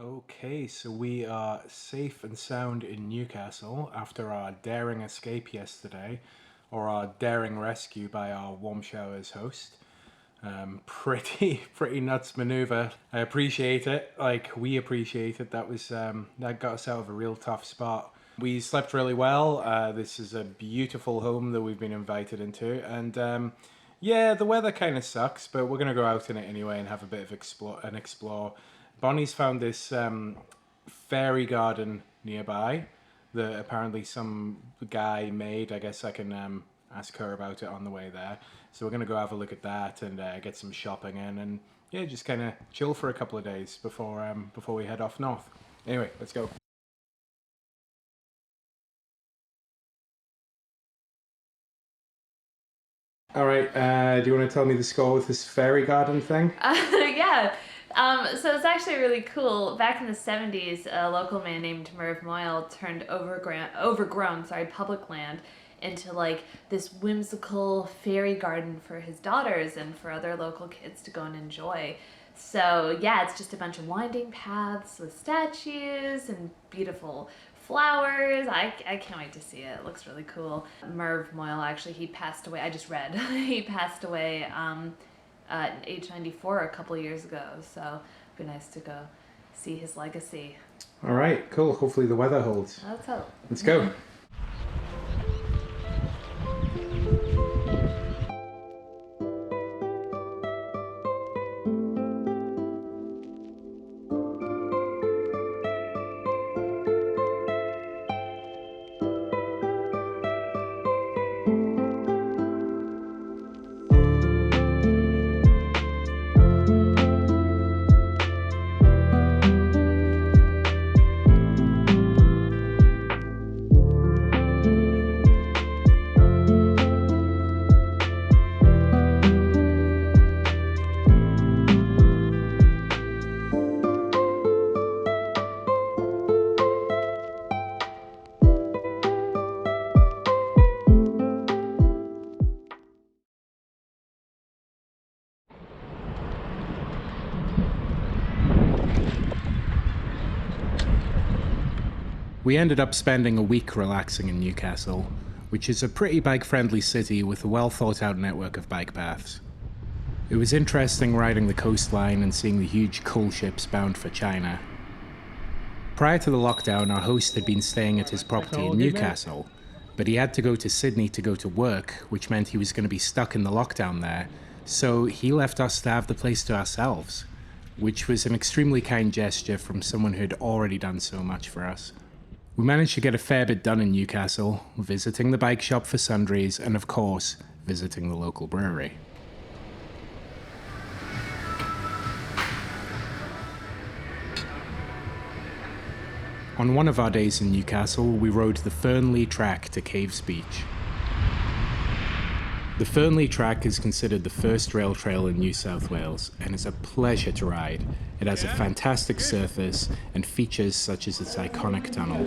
Okay, so we are safe and sound in Newcastle after our daring escape yesterday, or our daring rescue by our warm showers host. Pretty nuts maneuver. I appreciate it. Like, we appreciate it. That got us out of a real tough spot. We slept really well. This is a beautiful home that we've been invited into, and yeah, the weather kind of sucks, but we're gonna go out in it anyway and have a bit of explore. Bonnie's found this fairy garden nearby that apparently some guy made. I guess I can ask her about it on the way there. So we're gonna go have a look at that and get some shopping in, and yeah, just kind of chill for a couple of days before we head off north. Anyway, let's go. All right, do you want to tell me the score with this fairy garden thing? Yeah. So it's actually really cool. Back in the 70s, a local man named Merv Moyle turned overgrown, public land into like this whimsical fairy garden for his daughters and for other local kids to go and enjoy. So yeah, it's just a bunch of winding paths with statues and beautiful flowers. I can't wait to see it. It looks really cool. Merv Moyle, actually, he passed away. I just read. He passed away at age 94 a couple years ago. So it'd be nice to go see his legacy. All right, cool. Hopefully the weather holds. Let's hope. Let's go. We ended up spending a week relaxing in Newcastle, which is a pretty bike-friendly city with a well-thought-out network of bike paths. It was interesting riding the coastline and seeing the huge coal ships bound for China. Prior to the lockdown, our host had been staying at his property in Newcastle, but he had to go to Sydney to go to work, which meant he was going to be stuck in the lockdown there, so he left us to have the place to ourselves, which was an extremely kind gesture from someone who had already done so much for us. We managed to get a fair bit done in Newcastle, visiting the bike shop for sundries, and of course, visiting the local brewery. On one of our days in Newcastle, we rode the Fernley Track to Caves Beach. The Fernley Track is considered the first rail trail in New South Wales and is a pleasure to ride. It has a fantastic surface and features such as its iconic tunnel.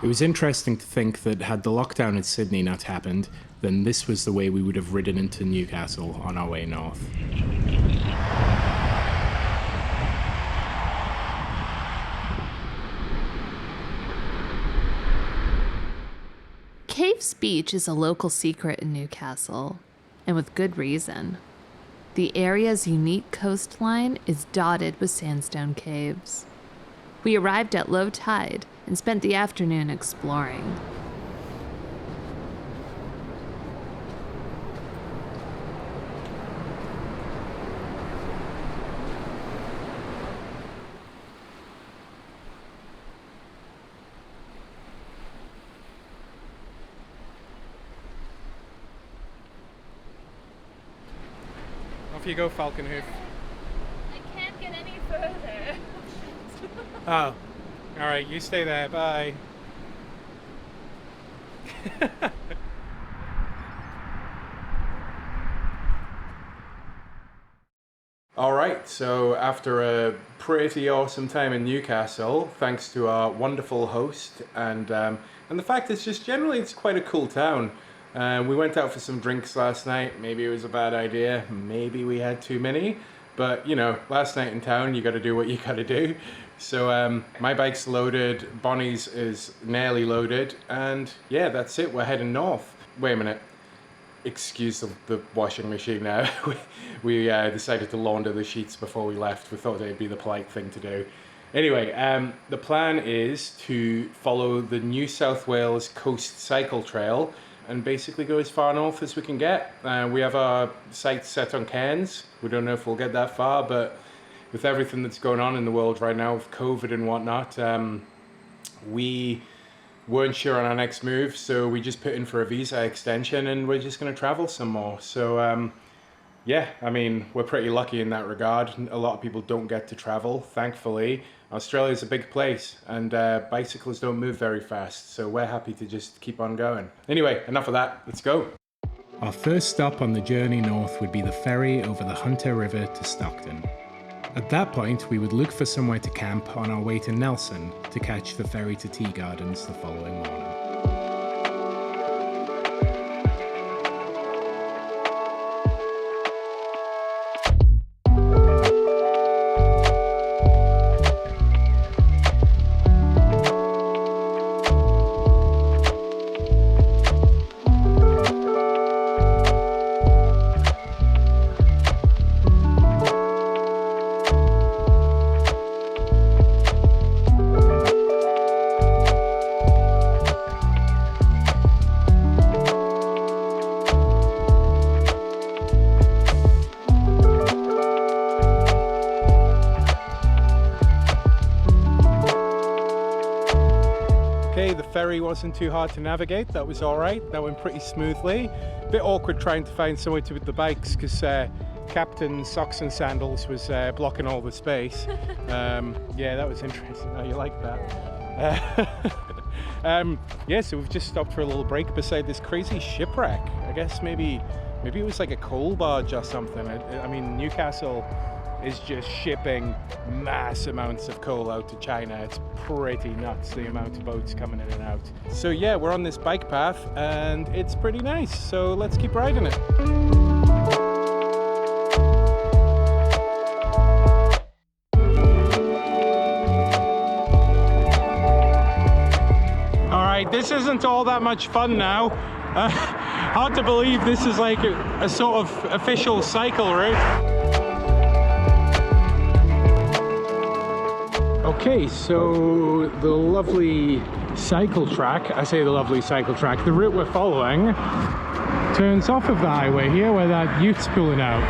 It was interesting to think that had the lockdown in Sydney not happened, then this was the way we would have ridden into Newcastle on our way north. Caves Beach is a local secret in Newcastle, and with good reason. The area's unique coastline is dotted with sandstone caves. We arrived at low tide and spent the afternoon exploring. Off you go, Falcon Hoof. I can't get any further. Oh, alright, you stay there, bye. All right, so after a pretty awesome time in Newcastle, thanks to our wonderful host and the fact it's just generally it's quite a cool town. We went out for some drinks last night. Maybe it was a bad idea. Maybe we had too many. But you know, last night in town, you got to do what you got to do. So my bike's loaded. Bonnie's is nearly loaded, and yeah, that's it. We're heading north. Wait a minute. Excuse the washing machine now. we decided to launder the sheets before we left. We thought it'd be the polite thing to do. Anyway, the plan is to follow the New South Wales Coast Cycle Trail and basically go as far north as we can get. We have our sights set on Cairns. We don't know if we'll get that far, but with everything that's going on in the world right now with COVID and whatnot, we weren't sure on our next move, so we just put in for a visa extension and we're just going to travel some more. So yeah, I mean, we're pretty lucky in that regard. A lot of people don't get to travel, thankfully. Australia's a big place and bicycles don't move very fast, so we're happy to just keep on going. Anyway, enough of that, let's go. Our first stop on the journey north would be the ferry over the Hunter River to Stockton. At that point, we would look for somewhere to camp on our way to Nelson to catch the ferry to Tea Gardens the following morning. The ferry wasn't too hard to navigate, that was alright, that went pretty smoothly. A bit awkward trying to find somewhere to put the bikes because Captain Socks and Sandals was blocking all the space. Yeah, that was interesting. Oh, you like that? Yeah, so we've just stopped for a little break beside this crazy shipwreck. I guess maybe it was like a coal barge or something. I mean, Newcastle is just shipping mass amounts of coal out to China. It's pretty nuts, the amount of boats coming in and out. So yeah, we're on this bike path and it's pretty nice. So let's keep riding it. All right, this isn't all that much fun now. Hard to believe this is like a sort of official cycle route. Okay, so the lovely cycle track, I say the lovely cycle track, the route we're following turns off of the highway here where that youth's pulling out.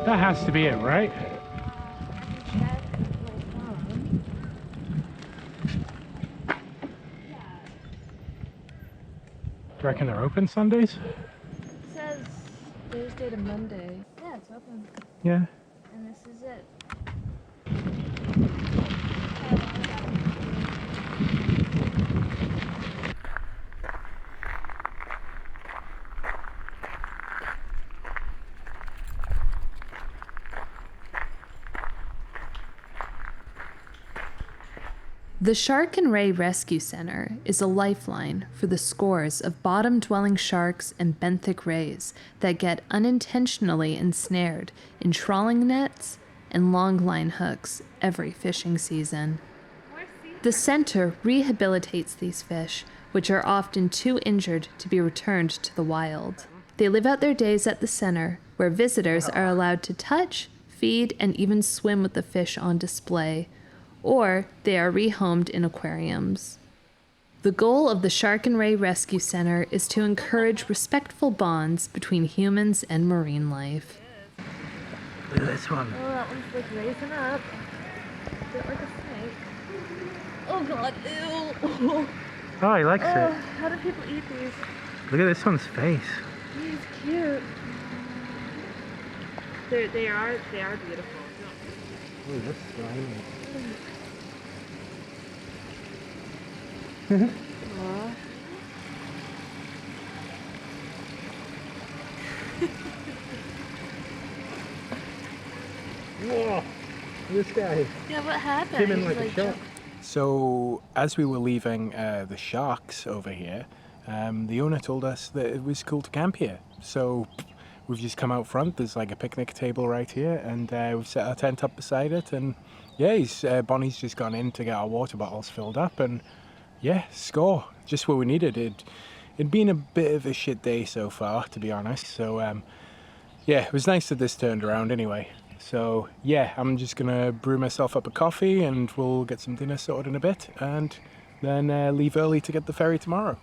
That has to be it, right? Do you reckon they're open Sundays? It says Thursday to Monday. Yeah, it's open. Yeah. And this is it. The Shark and Ray Rescue Center is a lifeline for the scores of bottom-dwelling sharks and benthic rays that get unintentionally ensnared in trawling nets and longline hooks every fishing season. The center rehabilitates these fish, which are often too injured to be returned to the wild. They live out their days at the center, where visitors are allowed to touch, feed, and even swim with the fish on display, or they are rehomed in aquariums. The goal of the Shark and Ray Rescue Center is to encourage respectful bonds between humans and marine life. Look at this one. Oh, that one's like raising up. Is it like a snake? Oh god, ew! Oh, he likes it. How do people eat these? Look at this one's face. He's cute. They are beautiful. Oh, that's slimy. Aw. Whoa! This guy Yeah, what happened? came in He like a just, shot. So, as we were leaving the Sharks over here, the owner told us that it was cool to camp here. So, we've just come out front. There's like a picnic table right here, and we've set our tent up beside it. And yeah, Bonnie's just gone in to get our water bottles filled up, and yeah, score. Just what we needed. It'd been a bit of a shit day so far, to be honest. So, yeah, it was nice that this turned around anyway. So yeah, I'm just gonna brew myself up a coffee and we'll get some dinner sorted in a bit and then leave early to get the ferry tomorrow.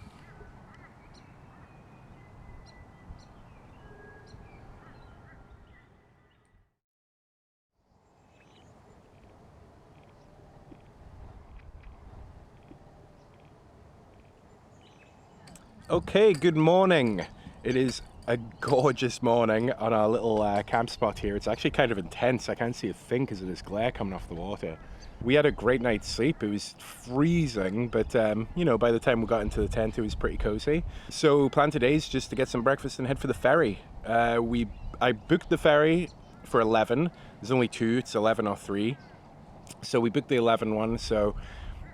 Okay, good morning. It is a gorgeous morning on our little camp spot here. It's actually kind of intense. I can't see a thing because of this glare coming off the water. We had a great night's sleep. It was freezing, but you know, by the time we got into the tent, it was pretty cozy. So plan today is just to get some breakfast and head for the ferry. I booked the ferry for 11. There's only two, it's 11 or 3. So we booked the 11 one, so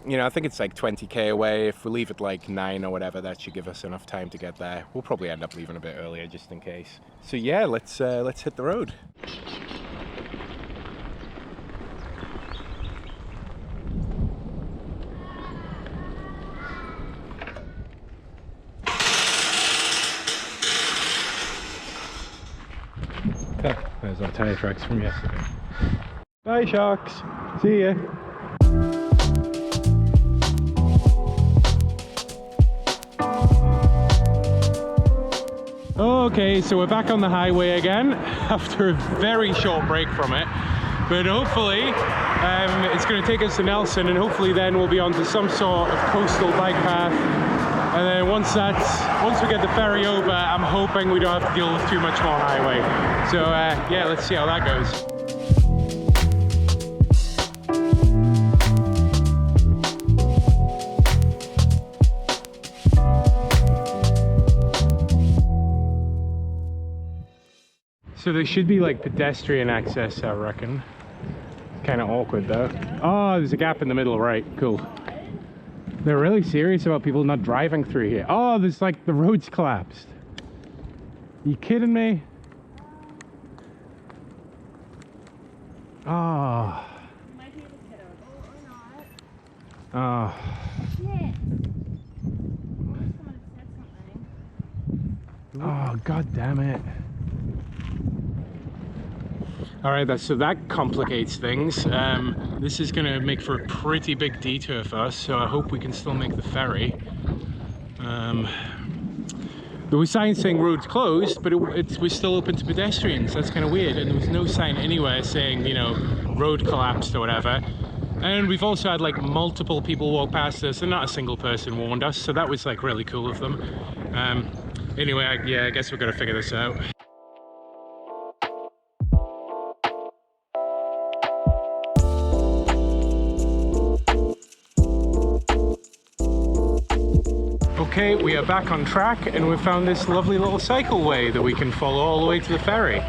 you know, I think it's like 20k away. If we leave at like 9 or whatever, that should give us enough time to get there. We'll probably end up leaving a bit earlier just in case. So yeah, let's hit the road. There's our tire tracks from yesterday. Bye, sharks. See ya. Okay, so we're back on the highway again after a very short break from it, but hopefully it's going to take us to Nelson, and hopefully then we'll be onto some sort of coastal bike path, and then once we get the ferry over, I'm hoping we don't have to deal with too much more highway. So yeah, let's see how that goes. So there should be like pedestrian access, I reckon. Kind of awkward though. Oh, there's a gap in the middle, right, cool. They're really serious about people not driving through here. Oh, there's like the road's collapsed. You kidding me? Oh. Oh. Oh, god damn it. Alright, so that complicates things. This is going to make for a pretty big detour for us, so I hope we can still make the ferry. There was signs saying roads closed, but it was still open to pedestrians. That's kind of weird, and there was no sign anywhere saying, you know, road collapsed or whatever. And we've also had like multiple people walk past us and not a single person warned us, so that was like really cool of them. Anyway, yeah, I guess we're going to figure this out. Okay, we are back on track and we've found this lovely little cycleway that we can follow all the way to the ferry.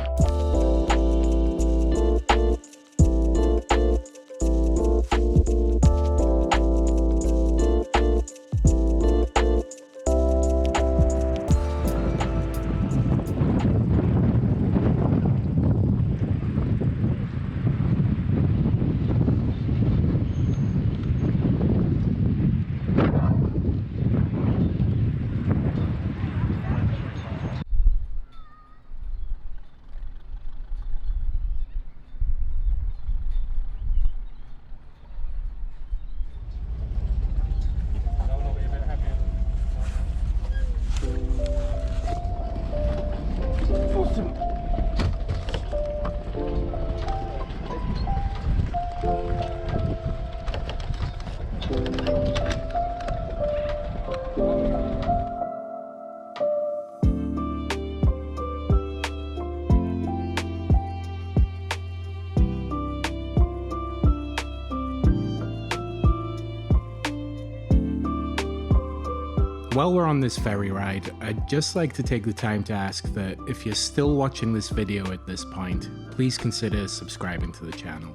While we're on this ferry ride, I'd just like to take the time to ask that if you're still watching this video at this point, please consider subscribing to the channel.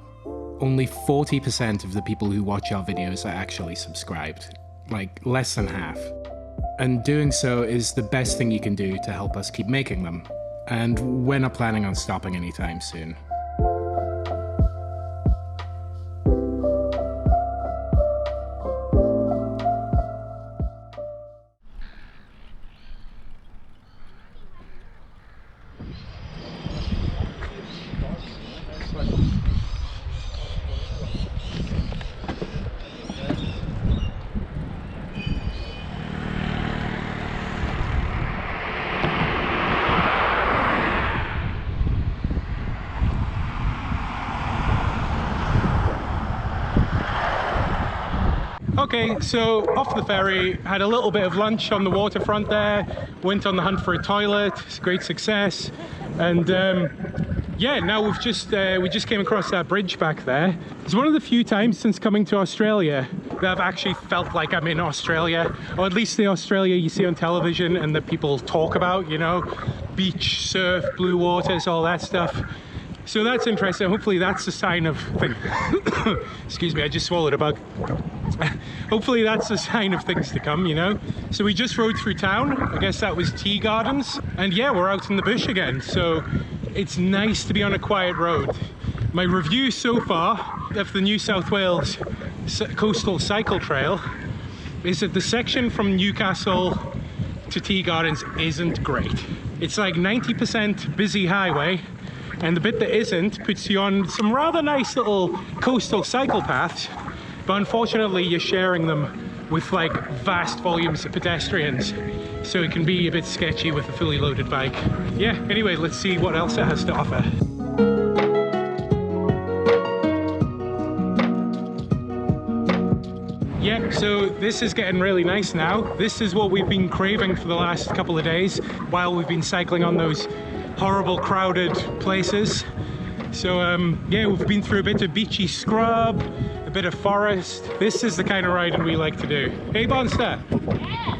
Only 40% of the people who watch our videos are actually subscribed, like less than half. And doing so is the best thing you can do to help us keep making them. And we're not planning on stopping anytime soon. Okay, so off the ferry, had a little bit of lunch on the waterfront there, went on the hunt for a toilet, it's a great success, and yeah, now we just came across that bridge back there. It's one of the few times since coming to Australia that I've actually felt like I'm in Australia, or at least the Australia you see on television and that people talk about, you know, beach, surf, blue waters, all that stuff. So that's interesting. Hopefully that's a sign of excuse me, I just swallowed a bug. Hopefully that's a sign of things to come, you know. So we just rode through town. I guess that was Tea Gardens. And yeah, we're out in the bush again. So it's nice to be on a quiet road. My review so far of the New South Wales Coastal Cycle Trail is that the section from Newcastle to Tea Gardens isn't great. It's like 90% busy highway, and the bit that isn't puts you on some rather nice little coastal cycle paths, but unfortunately you're sharing them with like vast volumes of pedestrians, so it can be a bit sketchy with a fully loaded bike. Yeah, anyway, let's see what else it has to offer. Yeah, so this is getting really nice now. This is what we've been craving for the last couple of days while we've been cycling on those horrible crowded places. So yeah, we've been through a bit of beachy scrub, a bit of forest. This is the kind of riding we like to do. Hey, Bonster! Yeah.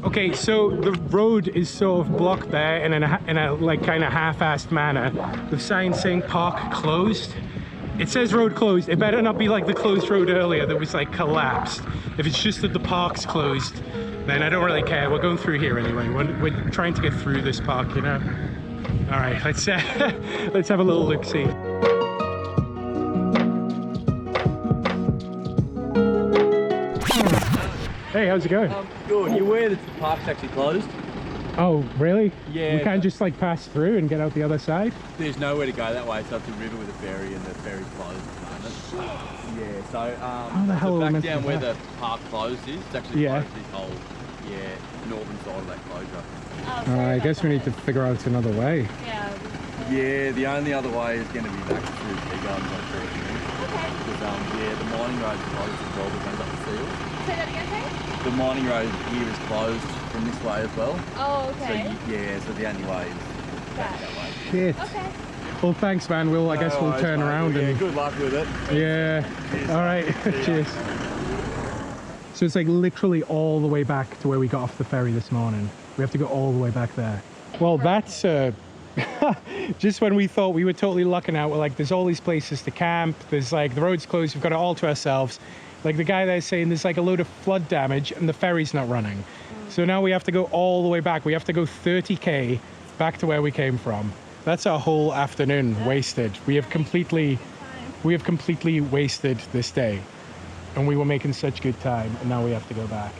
Okay, so the road is sort of blocked there in a like kind of half-assed manner, with signs saying park closed. It says road closed. It better not be like the closed road earlier that was like collapsed. If it's just that the park's closed, then I don't really care. We're going through here anyway. We're trying to get through this park, you know. All right, let's let's have a little look-see. Hey, how's it going? Good. You aware that the park's actually closed? Oh, really? Yeah. We can't just like pass through and get out the other side? There's nowhere to go that way, so it's a river with a ferry, and the ferry's closed at the moment. Yeah, so how the hell so back down where the park closed is, it's actually closed this whole northern side of that closure. I guess we need to figure out another way. Yeah, the only other way is going to be back through Tea Gardens, unfortunately. Okay. Because yeah, the mining road's closed as well, because they've got the seals. Say that again, sorry? The mining road here is closed from this way as well. Oh, okay. So yeah, so the only way is back that way. Shit. Okay. Well, thanks, man. I guess we'll turn around and... good luck with it. Yeah. Cheers. All right. Cheers. So it's like literally all the way back to where we got off the ferry this morning. We have to go all the way back there. Well, that's just when we thought we were totally lucking out. We're like, there's all these places to camp. There's like, the road's closed. We've got it all to ourselves. Like the guy there saying there's like a load of flood damage and the ferry's not running. So now we have to go all the way back. We have to go 30k back to where we came from. That's our whole afternoon wasted. We have completely wasted this day. And we were making such good time, and now we have to go back.